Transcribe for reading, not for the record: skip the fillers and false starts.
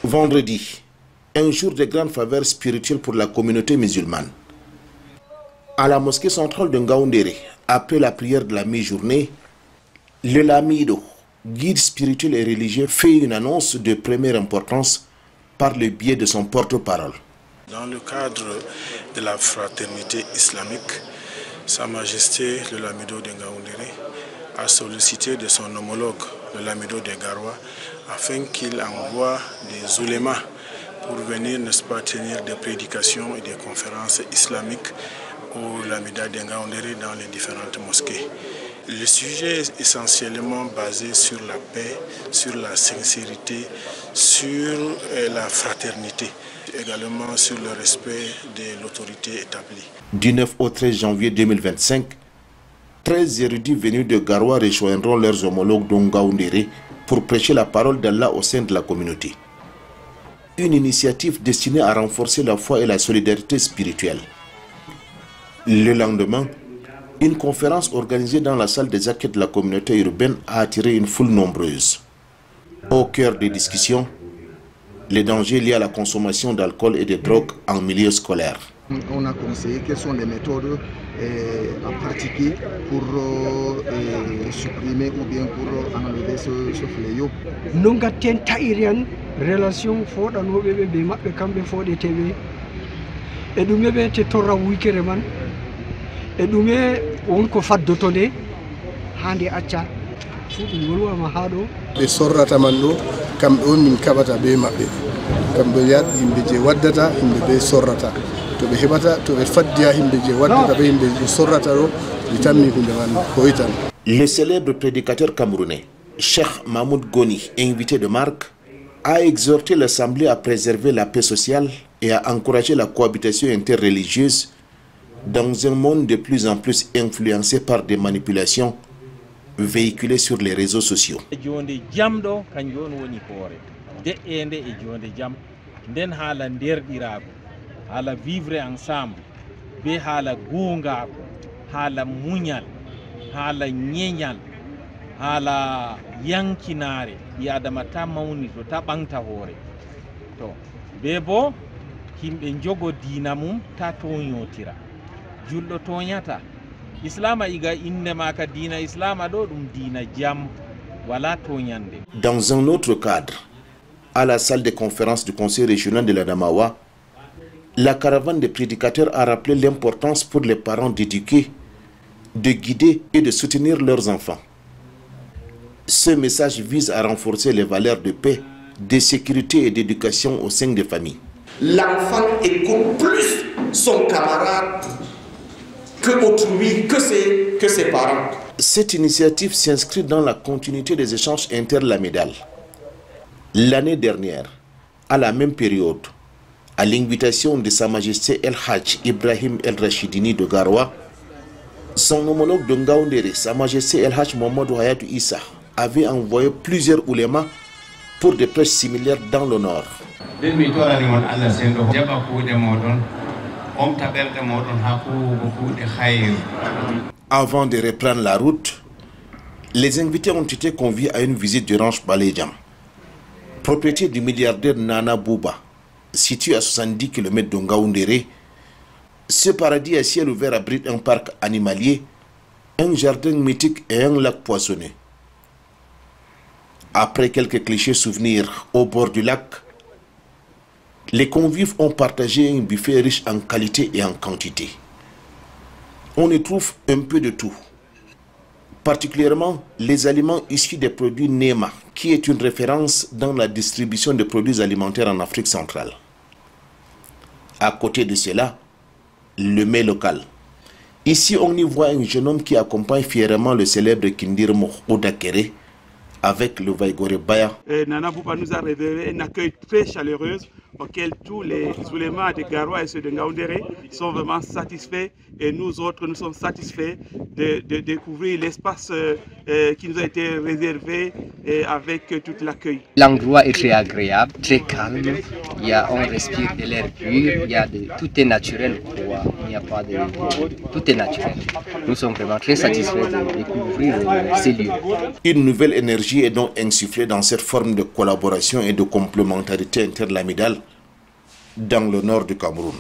Vendredi, un jour de grande faveur spirituelle pour la communauté musulmane. À la mosquée centrale de Ngaoundéré, après la prière de la mi-journée, le Lamido, guide spirituel et religieux, fait une annonce de première importance par le biais de son porte-parole. Dans le cadre de la fraternité islamique, Sa Majesté le Lamido de Ngaoundéré a sollicité de son homologue, le Lamido de Garoua, afin qu'il envoie des oulémas pour venir, n'est-ce pas, tenir des prédications et des conférences islamiques au Lamida de Ngaoundéré dans les différentes mosquées. Le sujet est essentiellement basé sur la paix, sur la sincérité, sur la fraternité, également sur le respect de l'autorité établie. Du 9 au 13 janvier 2025, 13 érudits venus de Garoua rejoindront leurs homologues d'Ngaoundéré pour prêcher la parole d'Allah au sein de la communauté. Une initiative destinée à renforcer la foi et la solidarité spirituelle. Le lendemain, une conférence organisée dans la salle des actes de la communauté urbaine a attiré une foule nombreuse. Au cœur des discussions, les dangers liés à la consommation d'alcool et de drogue en milieu scolaire. On a conseillé quelles sont les méthodes à pratiquer pour supprimer ou bien pour enlever ce fléau. Nous avons relation forte à nous, et nous avons e ɗume wonko faddotode hande acca fu ɗum wolwama ha ɗo ɓe sorrata man ɗo kamɓe on min kaɓata be maɓɓe kamɓe yat yimɓe je waddata yimɓe ɓe sorrata to ɓe heɓata to ɓe faddiya yimɓe je waddata ɓe yimɓe je sorrata ɗo mi tammi hunde man hoytan. Le célèbre prédicateur camerounais Cheikh Mahmoud Goni, invité de marque, a exhorté l'Assemblée à préserver la paix sociale et à encourager la cohabitation interreligieuse dans un monde de plus en plus influencé par des manipulations véhiculées sur les réseaux sociaux. Vivre ensemble, julɗo toñata islama iga inde maka dina islama ɗo ɗum dina jam wala toñande. Dans un autre cadre, à la salle de conférence du conseil régional de l'Adamawa, la caravane des prédicateurs a rappelé l'importance pour les parents d'éduquer, de guider et de soutenir leurs enfants. Ce message vise à renforcer les valeurs de paix, de sécurité et d'éducation au sein des familles. L'enfant écoute plus son camarade que autrui, que ses parents. Cette initiative s'inscrit dans la continuité des échanges interlamidales. L'année dernière, à la même période, à l'invitation de Sa Majesté El Hadj Ibrahim El Rachidini de Garoua, son homologue de Ngaoundéré, Sa Majesté El Hadj Mohamedou Hayatou Issa, avait envoyé plusieurs oulémas pour des prêches similaires dans le nord. Avant de reprendre la route, les invités ont été conviés à une visite du ranch Balédjam, propriété du milliardaire Nana Bouba, situé à 70 km de Ngaoundéré. Ce paradis à ciel ouvert abrite un parc animalier, un jardin mythique et un lac poissonné. Après quelques clichés souvenirs au bord du lac, les convives ont partagé un buffet riche en qualité et en quantité. On y trouve un peu de tout, particulièrement les aliments issus des produits NEMA, qui est une référence dans la distribution de produits alimentaires en Afrique centrale. À côté de cela, le mets local. Ici, on y voit un jeune homme qui accompagne fièrement le célèbre Kindirmo Odakere avec le Vaigore Baya. Nana Bouba nous a révélé un accueil très chaleureux auquel tous les oulémas de Garoua et ceux de Ngaoundéré sont vraiment satisfaits, et nous autres, nous sommes satisfaits de découvrir l'espace qui nous a été réservé avec tout l'accueil. L'endroit est très agréable, très calme, on respire de l'air pur, tout est naturel, il n'y a pas de... tout est naturel. Nous sommes vraiment très satisfaits de découvrir ces lieux. Une nouvelle énergie est donc insufflée dans cette forme de collaboration et de complémentarité interlamidale dans le nord du Cameroun.